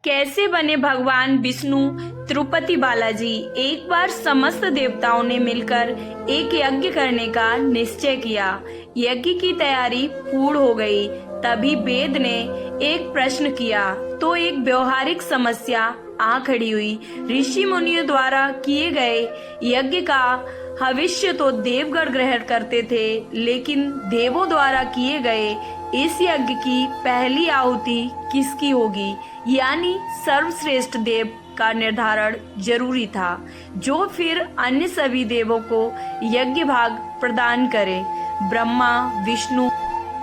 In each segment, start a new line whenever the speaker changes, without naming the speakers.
कैसे बने भगवान विष्णु तिरुपति बालाजी। एक बार समस्त देवताओं ने मिलकर एक यज्ञ करने का निश्चय किया। यज्ञ की तैयारी पूर्ण हो गई। तभी वेद ने एक प्रश्न किया तो एक व्यवहारिक समस्या आ खड़ी हुई। ऋषि मुनियों द्वारा किए गए यज्ञ का भविष्य तो देवगण ग्रहण करते थे, लेकिन देवों द्वारा किए गए इस यज्ञ की पहली आहुति किसकी होगी, यानी सर्वश्रेष्ठ देव का निर्धारण जरूरी था, जो फिर अन्य सभी देवों को यज्ञ भाग प्रदान करे। ब्रह्मा, विष्णु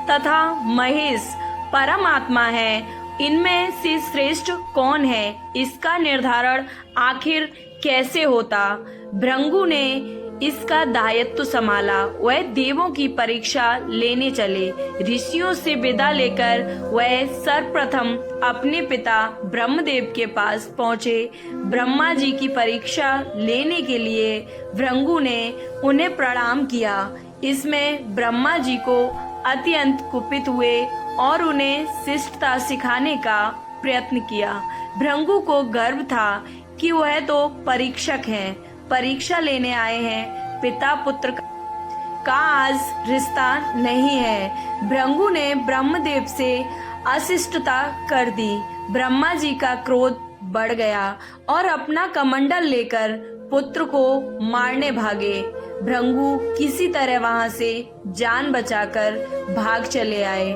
तथा महेश परमात्मा है। इनमें से श्रेष्ठ कौन है, इसका निर्धारण आखिर कैसे होता। भृगु ने इसका दायित्व संभाला। वह देवों की परीक्षा लेने चले। ऋषियों से विदा लेकर वह सर्वप्रथम अपने पिता ब्रह्मदेव के पास पहुँचे। ब्रह्मा जी की परीक्षा लेने के लिए भृगु ने उन्हें प्रणाम किया। इसमें ब्रह्मा जी को अत्यंत कुपित हुए और उन्हें शिष्टता सिखाने का प्रयत्न किया। भृगु को गर्व था कि वह तो परीक्षक हैं, परीक्षा लेने आए हैं, पिता पुत्र का आज रिश्ता नहीं है। भृगु ने ब्रह्मदेव से अशिष्टता कर दी। ब्रह्मा जी का क्रोध बढ़ गया और अपना कमंडल लेकर पुत्र को मारने भागे। भृगु किसी तरह वहां से जान बचाकर भाग चले आए।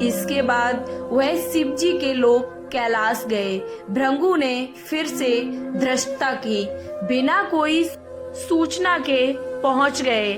इसके बाद वह शिव जी के लोक कैलाश गए। भृगु ने फिर से धृष्टता की, बिना कोई सूचना के पहुंच गए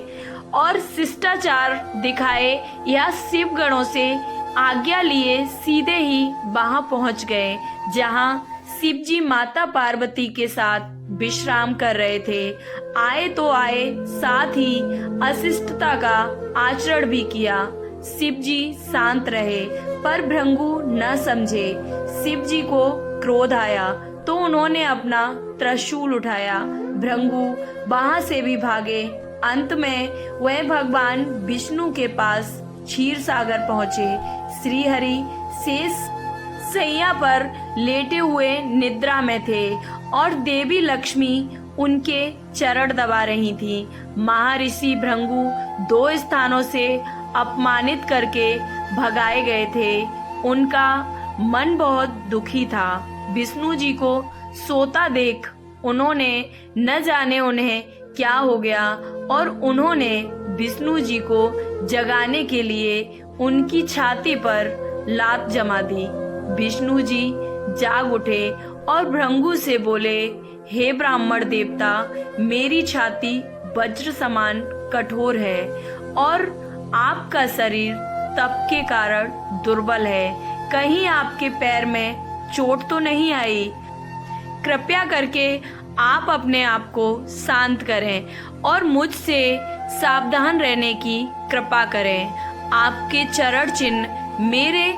और शिष्टाचार दिखाए या शिव गणों से आज्ञा लिए सीधे ही वहां पहुंच गए, जहां शिव जी माता पार्वती के साथ विश्राम कर रहे थे। आए तो आए, साथ ही अशिष्टता का आचरण भी किया। शिव जी शांत रहे, पर भृगु न समझे। शिव जी को क्रोध आया तो उन्होंने अपना त्रिशूल उठाया। भृगु वहां से भी भागे। अंत में वह भगवान विष्णु के पास क्षीर सागर पहुँचे। श्री हरि शेष सैया पर लेटे हुए निद्रा में थे और देवी लक्ष्मी उनके चरण दबा रही थी। महर्षि भृगु 2 स्थानों से अपमानित करके भगाए गए थे। उनका मन बहुत दुखी था। विष्णु जी को सोता देख उन्होंने न जाने उन्हें क्या हो गया और उन्होंने विष्णु जी को जगाने के लिए उनकी छाती पर लात जमा दी। विष्णु जी जाग उठे और भृगु से बोले, हे ब्राह्मण देवता, मेरी छाती वज्र समान कठोर है और आपका शरीर तप के कारण दुर्बल है। कहीं आपके पैर में चोट तो नहीं आई? कृपया करके आप अपने आप को शांत करें और मुझसे सावधान रहने की कृपा करें। आपके चरण चिन्ह मेरे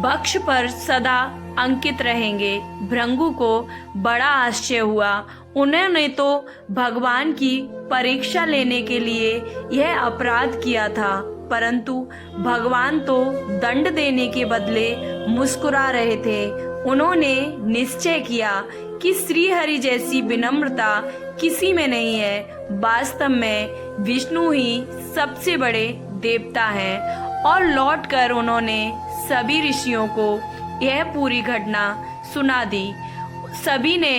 वक्ष पर सदा अंकित रहेंगे। भृगु को बड़ा आश्चर्य हुआ। उन्होंने तो भगवान की परीक्षा लेने के लिए यह अपराध किया था, परंतु भगवान तो दंड देने के बदले मुस्कुरा रहे थे। उन्होंने निश्चय किया कि श्री हरि जैसी विनम्रता किसी में नहीं है। वास्तव में विष्णु ही सबसे बड़े देवता हैं। और लौटकर उन्होंने सभी ऋषियों को यह पूरी घटना सुना दी। सभी ने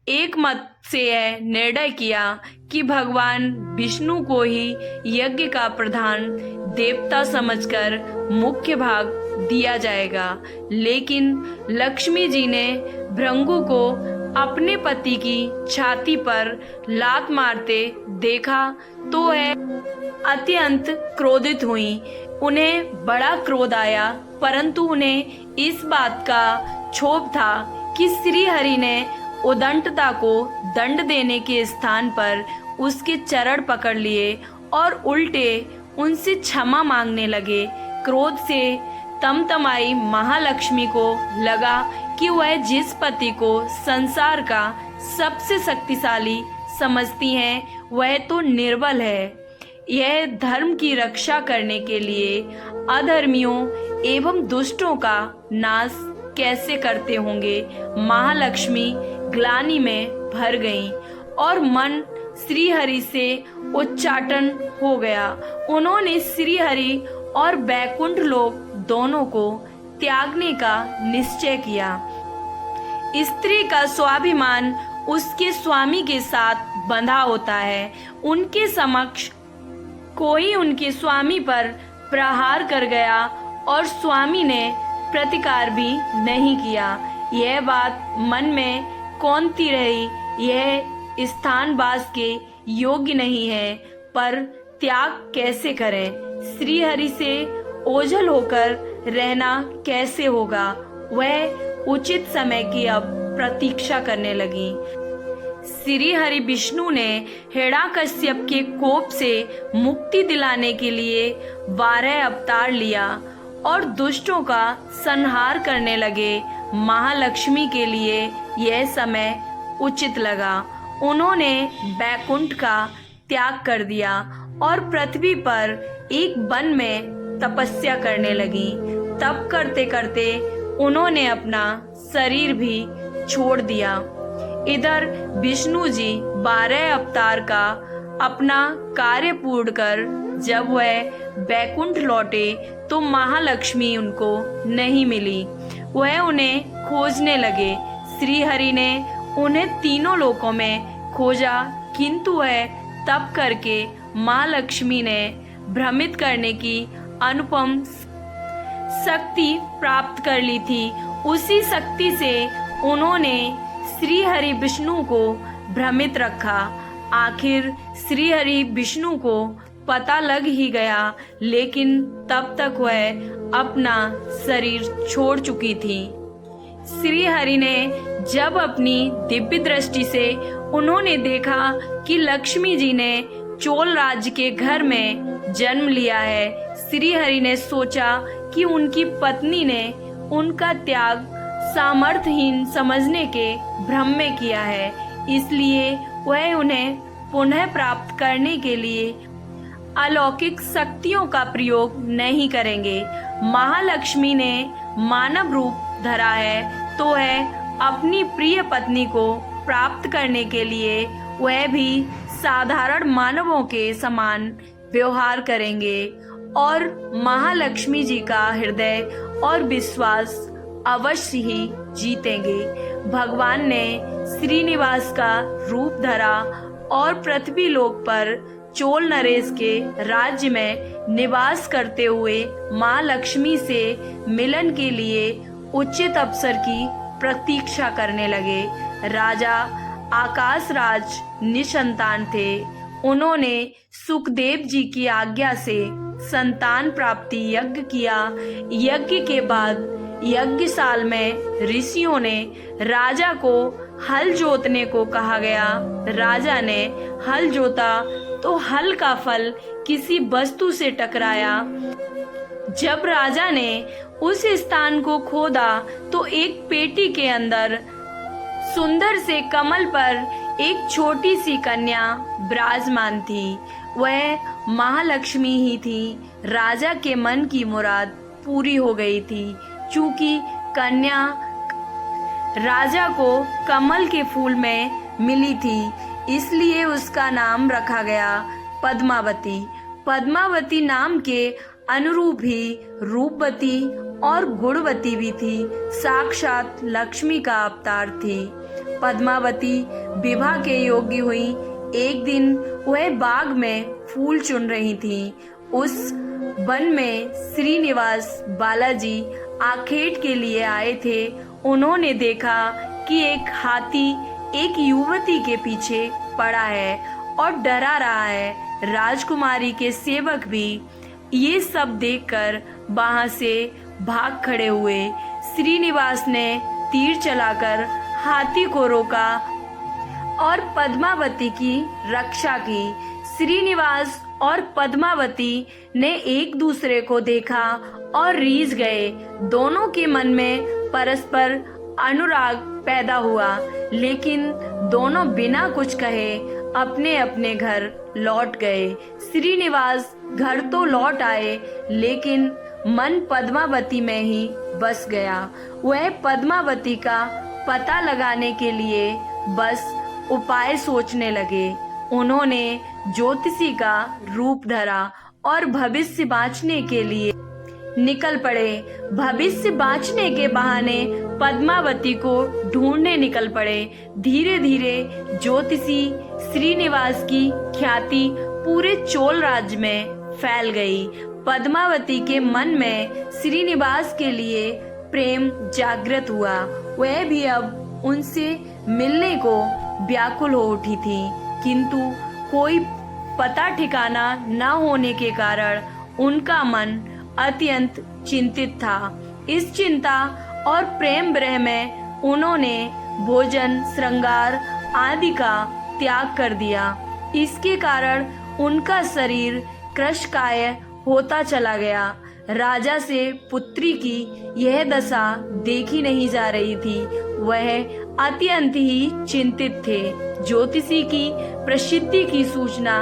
एक मत से यह निर्णय किया कि भगवान विष्णु को ही यज्ञ का प्रधान देवता समझकर मुख्य भाग दिया जाएगा। लेकिन लक्ष्मी जी ने भृगु को अपने पति की छाती पर लात मारते देखा तो वह अत्यंत क्रोधित हुई। उन्हें बड़ा क्रोध आया, परंतु उन्हें इस बात का क्षोभ था कि श्री हरि ने उदंडता को दंड देने के स्थान पर उसके चरण पकड़ लिए और उल्टे उनसे क्षमा मांगने लगे। क्रोध से तमतमाई महालक्ष्मी को लगा कि वह जिस पति को संसार का सबसे शक्तिशाली समझती हैं, वह तो निर्बल है। यह धर्म की रक्षा करने के लिए अधर्मियों एवं दुष्टों का नाश कैसे करते होंगे। महालक्ष्मी ग्लानि में भर गईं और मन श्रीहरि से उच्चाटन हो गया। उन्होंने श्रीहरि और बैकुंठ लोक दोनों को त्यागने का निश्चय किया। स्त्री का स्वाभिमान उसके स्वामी के साथ बंधा होता है। उनके समक्ष कोई उनके स्वामी पर प्रहार कर गया और स्वामी ने प्रतिकार भी नहीं किया। यह बात मन में कौंती रही, यह स्थान वास के योग्य नहीं है, पर त्याग कैसे करें। श्रीहरि से ओझल होकर रहना कैसे होगा। वह उचित समय की अब प्रतीक्षा करने लगी। श्री हरि विष्णु ने हिरण्यकश्यप के कोप से मुक्ति दिलाने के लिए 12 अवतार लिया और दुष्टों का संहार करने लगे। महालक्ष्मी के लिए यह समय उचित लगा। उन्होंने बैकुंठ का त्याग कर दिया और पृथ्वी पर एक वन में तपस्या करने लगी। तप करते करते उन्होंने अपना शरीर भी छोड़ दिया। इधर विष्णु जी 12 अवतार का अपना कार्य पूर्ण कर जब वह बैकुंठ लौटे तो महालक्ष्मी उनको नहीं मिली। वह उन्हें खोजने लगे। श्रीहरि ने उन्हें तीनों लोकों में खोजा, किंतु वह तप करके महालक्ष्मी ने भ्रमित करने की अनुपम शक्ति प्राप्त कर ली थी। उसी शक्ति से उन्होंने श्री हरि विष्णु को भ्रमित रखा। आखिर श्री हरि विष्णु को पता लग ही गया, लेकिन तब तक वह अपना शरीर छोड़ चुकी थी। श्री हरि ने जब अपनी दिव्य दृष्टि से उन्होंने देखा कि लक्ष्मी जी ने चोल राज्य के घर में जन्म लिया है, श्री हरि ने सोचा कि उनकी पत्नी ने उनका त्याग सामर्थ्यहीन समझने के भ्रम में किया है, इसलिए वह उन्हें पुनः प्राप्त करने के लिए अलौकिक शक्तियों का प्रयोग नहीं करेंगे। महालक्ष्मी ने मानव रूप धरा है तो वह अपनी प्रिय पत्नी को प्राप्त करने के लिए वह भी साधारण मानवों के समान व्यवहार करेंगे और महालक्ष्मी जी का हृदय और विश्वास अवश्य ही जीतेंगे। भगवान ने श्रीनिवास का रूप धरा और पृथ्वी लोक पर चोल नरेश के राज्य में निवास करते हुए माँ लक्ष्मी से मिलन के लिए उचित अवसर की प्रतीक्षा करने लगे। राजा आकाश राज निसंतान थे। उन्होंने सुखदेव जी की आज्ञा से संतान प्राप्ति यज्ञ किया। यज्ञ के बाद यज्ञशाल में ऋषियों ने राजा को हल जोतने को कहा गया। राजा ने हल जोता तो हल का फल किसी वस्तु से टकराया। जब राजा ने उस स्थान को खोदा तो एक पेटी के अंदर सुंदर से कमल पर एक छोटी सी कन्या विराजमान थी। वह महालक्ष्मी ही थी। राजा के मन की मुराद पूरी हो गई थी। चूंकि कन्या राजा को कमल के फूल में मिली थी, इसलिए उसका नाम रखा गया पद्मावती। पद्मावती नाम के अनुरूप ही रूपवती और गुणवती भी थी। साक्षात लक्ष्मी का अवतार थी। पद्मावती विवाह के योग्य हुई। एक दिन वह बाग में फूल चुन रही थी। उस वन में श्रीनिवास बालाजी आखेट के लिए आए थे। उन्होंने देखा कि एक हाथी एक युवती के पीछे पड़ा है और डरा रहा है। राजकुमारी के सेवक भी ये सब देखकर वहां से भाग खड़े हुए। श्रीनिवास ने तीर चलाकर हाथी को रोका और पद्मावती की रक्षा की। श्रीनिवास और पद्मावती ने एक दूसरे को देखा और रीझ गए। दोनों के मन में परस्पर अनुराग पैदा हुआ, लेकिन दोनों बिना कुछ कहे अपने अपने घर लौट गए। श्रीनिवास घर तो लौट आए, लेकिन मन पद्मावती में ही बस गया। वह पद्मावती का पता लगाने के लिए बस उपाय सोचने लगे। उन्होंने ज्योतिषी का रूप धरा और भविष्य बाँचने के लिए निकल पड़े। भविष्य बाँचने के बहाने पद्मावती को ढूंढने निकल पड़े। धीरे धीरे ज्योतिषी श्रीनिवास की ख्याति पूरे चोल राज्य में फैल गई। पद्मावती के मन में श्रीनिवास के लिए प्रेम जागृत हुआ। वह भी अब उनसे मिलने को व्याकुल हो उठी थी, किंतु कोई पता ठिकाना न होने के कारण उनका मन अत्यंत चिंतित था। इस चिंता और प्रेम विरह में उन्होंने भोजन, श्रृंगार आदि का त्याग कर दिया। इसके कारण उनका शरीर कृशकाय होता चला गया। राजा से पुत्री की यह दशा देखी नहीं जा रही थी। वह अत्यंत ही चिंतित थे। ज्योतिषी की प्रसिद्धि की सूचना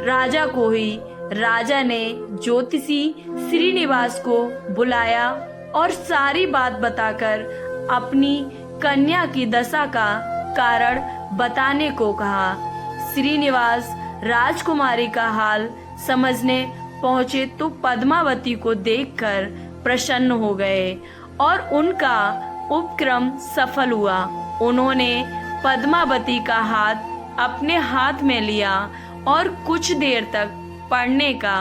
राजा को हुई। राजा ने ज्योतिषी श्रीनिवास को बुलाया और सारी बात बताकर अपनी कन्या की दशा का कारण बताने को कहा। श्रीनिवास राजकुमारी का हाल समझने पहुंचे तो पद्मावती को देखकर प्रसन्न हो गए और उनका उपक्रम सफल हुआ। उन्होंने पद्मावती का हाथ अपने हाथ में लिया और कुछ देर तक पढ़ने का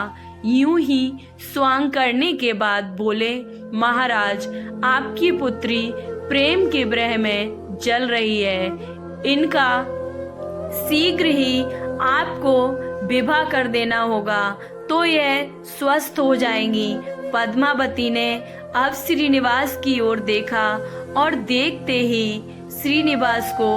यूं ही स्वांग करने के बाद बोले, महाराज, आपकी पुत्री प्रेम के विरह में जल रही है। इनका शीघ्र ही आपको विवाह कर देना होगा तो यह स्वस्थ हो जाएंगी। पद्मावती ने अब श्रीनिवास की ओर देखा और देखते ही श्रीनिवास को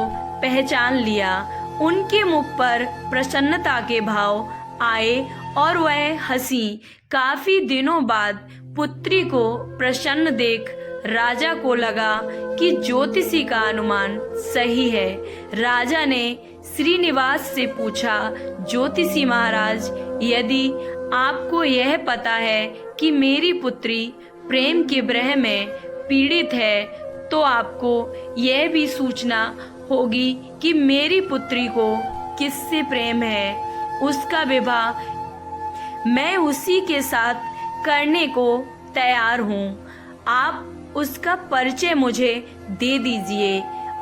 पहचान लिया। उनके मुख पर प्रसन्नता के भाव आए और वह हंसी। काफी दिनों बाद पुत्री को प्रसन्न देख राजा को लगा कि ज्योतिषी का अनुमान सही है। राजा ने श्रीनिवास से पूछा, ज्योतिषी महाराज, यदि आपको यह पता है कि मेरी पुत्री प्रेम के विरह में पीड़ित है तो आपको यह भी सूचना होगी कि मेरी पुत्री को किससे प्रेम है। उसका विवाह मैं उसी के साथ करने को तैयार हूँ। आप उसका परिचय मुझे दे दीजिए।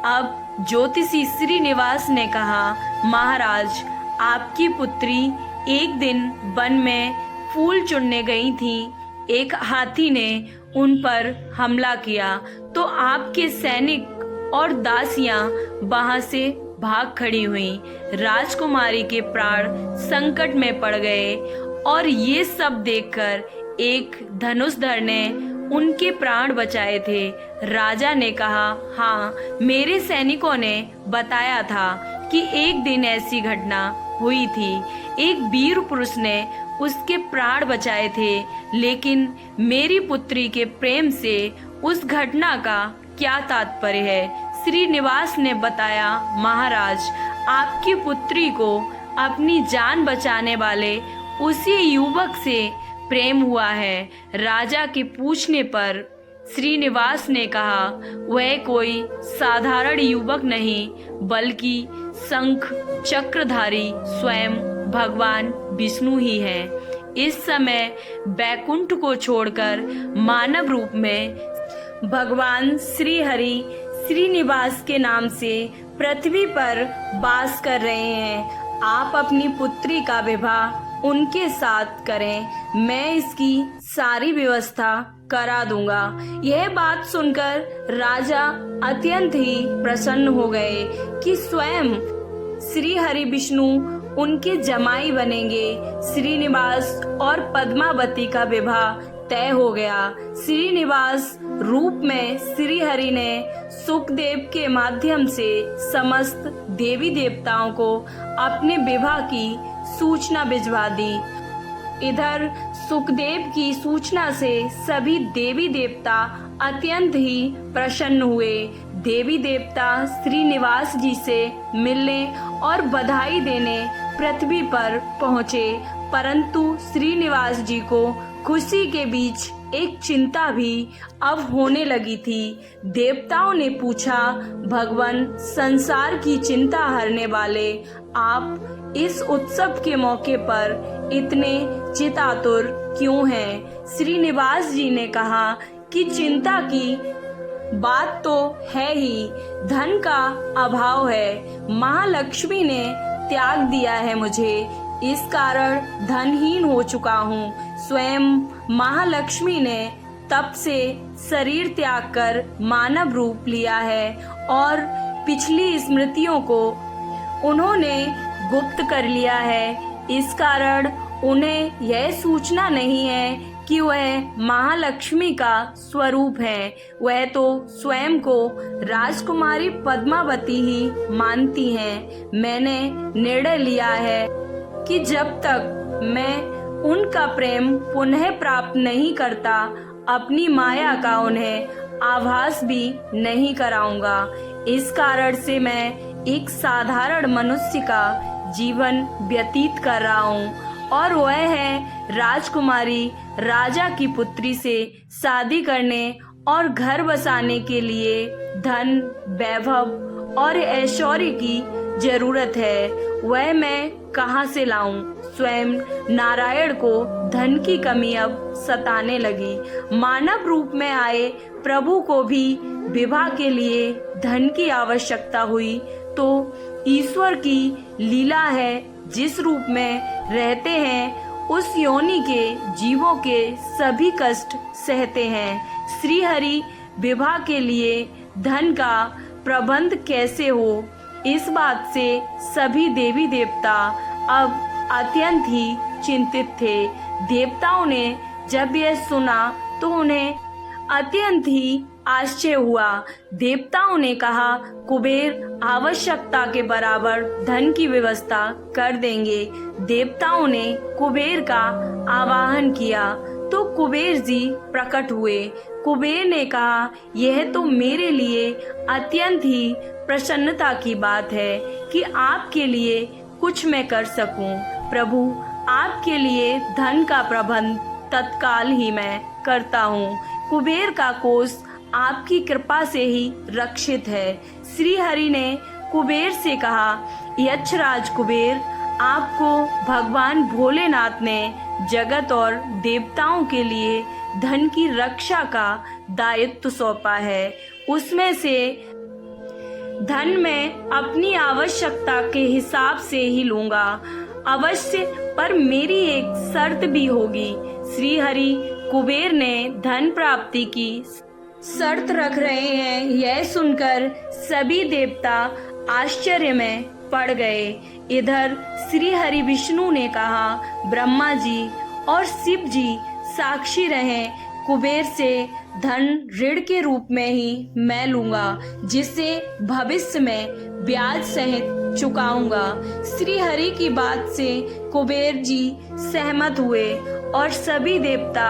अब ज्योतिषी श्रीनिवास ने कहा, महाराज, आपकी पुत्री एक दिन वन में फूल चुनने गई थी। एक हाथी ने उन पर हमला किया तो आपके सैनिक और दासियां वहां से भाग खड़ी हुई। राजकुमारी के प्राण संकट में पड़ गए और ये सब देखकर एक धनुषधर ने उनके प्राण बचाए थे। राजा ने कहा, हाँ, मेरे सैनिकों ने बताया था कि एक दिन ऐसी घटना हुई थी। एक वीर पुरुष ने उसके प्राण बचाए थे, लेकिन मेरी पुत्री के प्रेम से उस घटना का क्या तात्पर्य है। श्रीनिवास ने बताया, महाराज, आपकी पुत्री को अपनी जान बचाने वाले उसी युवक से प्रेम हुआ है। राजा के पूछने पर श्रीनिवास ने कहा, वह कोई साधारण युवक नहीं बल्कि शंख चक्रधारी स्वयं भगवान विष्णु ही है। इस समय बैकुंठ को छोड़कर मानव रूप में भगवान श्री हरि श्रीनिवास के नाम से पृथ्वी पर वास कर रहे हैं। आप अपनी पुत्री का विवाह उनके साथ करें। मैं इसकी सारी व्यवस्था करा दूंगा। यह बात सुनकर राजा अत्यंत ही प्रसन्न हो गए कि स्वयं श्री हरि विष्णु उनके जमाई बनेंगे। श्रीनिवास और पद्मावती का विवाह तय हो गया। श्रीनिवास रूप में श्री हरि ने सुखदेव के माध्यम से समस्त देवी देवताओं को अपने विवाह की सूचना भिजवा दी। इधर सुखदेव की सूचना से सभी देवी देवता अत्यंत ही प्रसन्न हुए। देवी देवता श्रीनिवास जी से मिलने और बधाई देने पृथ्वी पर पहुँचे, परंतु श्रीनिवास जी को खुशी के बीच एक चिंता भी अब होने लगी थी। देवताओं ने पूछा, भगवान, संसार की चिंता हरने वाले, आप इस उत्सव के मौके पर इतने चितातुर क्यों हैं? श्रीनिवास जी ने कहा कि चिंता की बात तो है ही, धन का अभाव है। महालक्ष्मी ने त्याग दिया है मुझे, इस कारण धनहीन हो चुका हूँ। स्वयं महालक्ष्मी ने तप से शरीर त्याग कर मानव रूप लिया है और पिछली स्मृतियों को उन्होंने गुप्त कर लिया है। इस कारण उन्हें यह सूचना नहीं है कि वह महालक्ष्मी का स्वरूप है। वह तो स्वयं को राजकुमारी पद्मावती ही मानती हैं। मैंने निर्णय लिया है कि जब तक मैं उनका प्रेम पुनः प्राप्त नहीं करता, अपनी माया का उन्हें आभास भी नहीं कराऊंगा। इस कारण से मैं एक साधारण मनुष्य का जीवन व्यतीत कर रहा हूँ और वह है राजकुमारी राजा की पुत्री से शादी करने और घर बसाने के लिए धन, वैभव और ऐश्वर्य की जरूरत है। वह मैं कहाँ से लाऊं? स्वयं नारायण को धन की कमी अब सताने लगी। मानव रूप में आए प्रभु को भी विवाह के लिए धन की आवश्यकता हुई, तो ईश्वर की लीला है। जिस रूप में रहते हैं उस योनि के जीवों के सभी कष्ट सहते हैं। श्री हरि विवाह के लिए धन का प्रबंध कैसे हो, इस बात से सभी देवी देवता अब अत्यंत ही चिंतित थे। देवताओं ने जब यह सुना तो उन्हें अत्यंत ही आश्चर्य हुआ। देवताओं ने कहा, कुबेर आवश्यकता के बराबर धन की व्यवस्था कर देंगे। देवताओं ने कुबेर का आवाहन किया तो कुबेर जी प्रकट हुए। कुबेर ने कहा, यह तो मेरे लिए अत्यंत ही प्रसन्नता की बात है कि आपके लिए कुछ मैं कर सकूं। प्रभु, आपके लिए धन का प्रबंध तत्काल ही मैं करता हूँ। कुबेर का कोष आपकी कृपा से ही रक्षित है। श्री हरि ने कुबेर से कहा, यक्षराज कुबेर, आपको भगवान भोलेनाथ ने जगत और देवताओं के लिए धन की रक्षा का दायित्व सौंपा है। उसमें से धन मैं अपनी आवश्यकता के हिसाब से ही लूंगा अवश्य, पर मेरी एक शर्त भी होगी। श्री हरि कुबेर ने धन प्राप्ति की शर्त रख रहे हैं। यह सुनकर सभी देवता आश्चर्य में पड़ गए। इधर श्री हरि विष्णु ने कहा, ब्रह्मा जी और शिव जी साक्षी रहें, कुबेर से धन ऋण के रूप में ही मैं लूंगा, जिसे भविष्य में ब्याज सहित चुकाऊंगा। श्री हरि की बात से कुबेर जी सहमत हुए और सभी देवता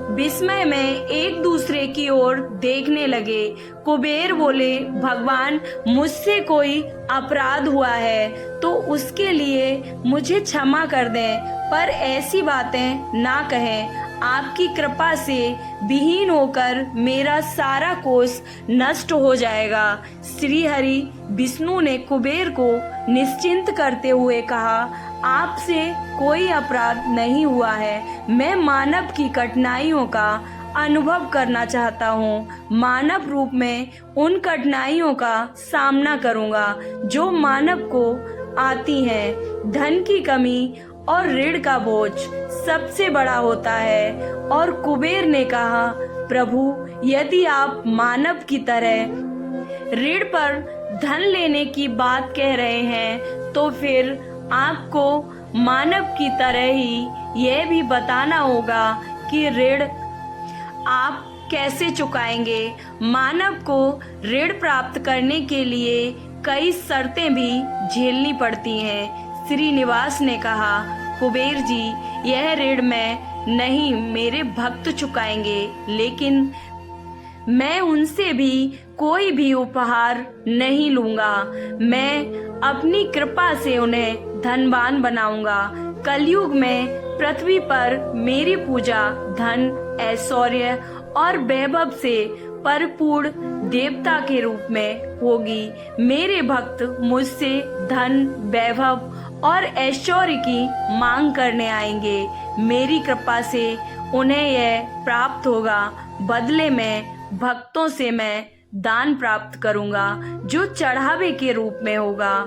विस्मय में एक दूसरे की ओर देखने लगे। कुबेर बोले, भगवान, मुझसे कोई अपराध हुआ है तो उसके लिए मुझे क्षमा कर दें, पर ऐसी बातें ना कहें। आपकी कृपा से विहीन होकर मेरा सारा कोष नष्ट हो जाएगा। श्री हरि विष्णु ने कुबेर को निश्चिंत करते हुए कहा, आपसे कोई अपराध नहीं हुआ है। मैं मानव की कठिनाइयों का अनुभव करना चाहता हूँ। मानव रूप में उन कठिनाइयों का सामना करूँगा जो मानव को आती हैं। धन की कमी और ऋण का बोझ सबसे बड़ा होता है। और कुबेर ने कहा, प्रभु, यदि आप मानव की तरह ऋण पर धन लेने की बात कह रहे हैं तो फिर आपको मानव की तरह ही यह भी बताना होगा कि ऋण आप कैसे चुकाएंगे। मानव को ऋण प्राप्त करने के लिए कई शर्तें भी झेलनी पड़ती हैं। श्रीनिवास ने कहा, कुबेर जी, यह ऋण मैं नहीं, मेरे भक्त चुकाएंगे, लेकिन मैं उनसे भी कोई भी उपहार नहीं लूंगा। मैं अपनी कृपा से उन्हें धनवान बनाऊंगा। कलयुग में पृथ्वी पर मेरी पूजा धन ऐश्वर्य और वैभव से परिपूर्ण देवता के रूप में होगी। मेरे भक्त मुझसे धन, वैभव और ऐश्वर्य की मांग करने आएंगे। मेरी कृपा से उन्हें यह प्राप्त होगा। बदले में भक्तों से मैं दान प्राप्त करूंगा जो चढ़ावे के रूप में होगा।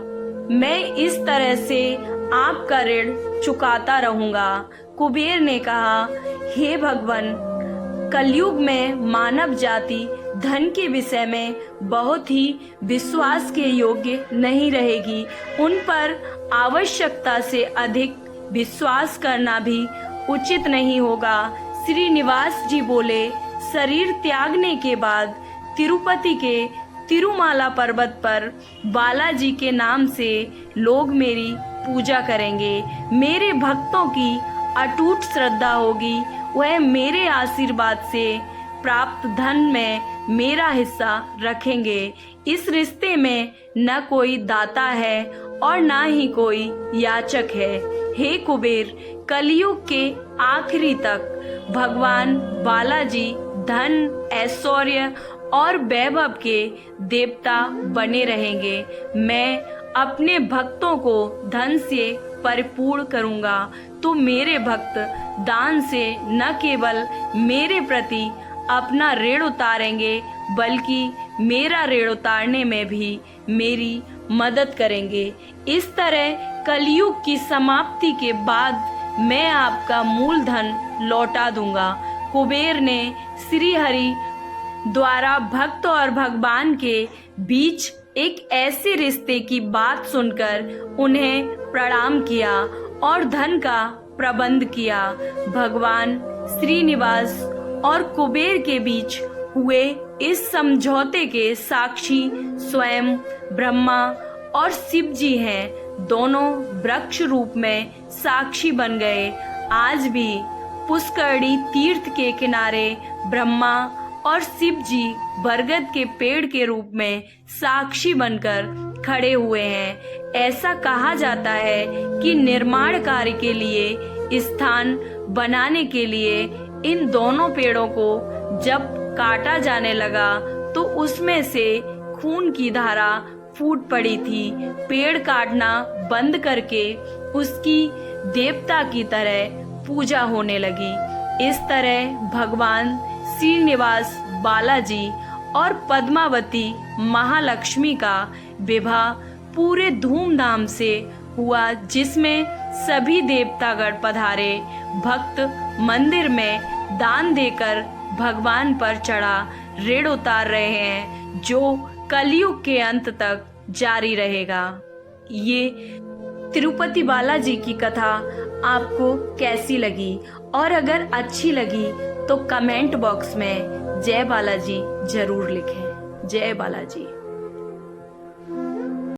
मैं इस तरह से आपका ऋण चुकाता रहूंगा। कुबेर ने कहा, हे भगवान, कलयुग में मानव जाति धन के विषय में बहुत ही विश्वास के योग्य नहीं रहेगी। उन पर आवश्यकता से अधिक विश्वास करना भी उचित नहीं होगा। श्रीनिवास जी बोले, शरीर त्यागने के बाद तिरुपति के तिरुमाला पर्वत पर बालाजी के नाम से लोग मेरी पूजा करेंगे। मेरे भक्तों की अटूट श्रद्धा होगी। वह मेरे आशीर्वाद से प्राप्त धन में मेरा हिस्सा रखेंगे। इस रिश्ते में न कोई दाता है और न ही कोई याचक है। हे कुबेर, कलयुग के आखिरी तक भगवान बालाजी धन, ऐश्वर्य और वैभव के देवता बने रहेंगे। मैं अपने भक्तों को धन से परिपूर्ण करूंगा तो मेरे भक्त दान से न केवल मेरे प्रति अपना ऋण उतारेंगे बल्कि मेरा ऋण उतारने में भी मेरी मदद करेंगे। इस तरह कलयुग की समाप्ति के बाद मैं आपका मूलधन लौटा दूंगा। कुबेर ने श्री हरि द्वारा भक्त और भगवान के बीच एक ऐसे रिश्ते की बात सुनकर उन्हें प्रणाम किया और धन का प्रबंध किया। भगवान श्रीनिवास और कुबेर के बीच हुए इस समझौते के साक्षी स्वयं ब्रह्मा और शिव जी हैं। दोनों वृक्ष रूप में साक्षी बन गए। आज भी पुष्करणी तीर्थ के किनारे ब्रह्मा और शिव जी बरगद के पेड़ के रूप में साक्षी बनकर खड़े हुए हैं। ऐसा कहा जाता है कि निर्माण कार्य के लिए स्थान बनाने के लिए इन दोनों पेड़ों को जब काटा जाने लगा तो उसमें से खून की धारा फूट पड़ी थी। पेड़ काटना बंद करके उसकी देवता की तरह पूजा होने लगी। इस तरह भगवान श्रीनिवास बालाजी और पद्मावती महालक्ष्मी का विवाह पूरे धूमधाम से हुआ, जिसमें सभी देवतागण पधारे। भक्त मंदिर में दान देकर भगवान पर चढ़ा ऋण उतार रहे हैं जो कलयुग के अंत तक जारी रहेगा। ये तिरुपति बालाजी की कथा आपको कैसी लगी? और अगर अच्छी लगी तो कमेंट बॉक्स में जय बालाजी जरूर लिखें। जय बालाजी।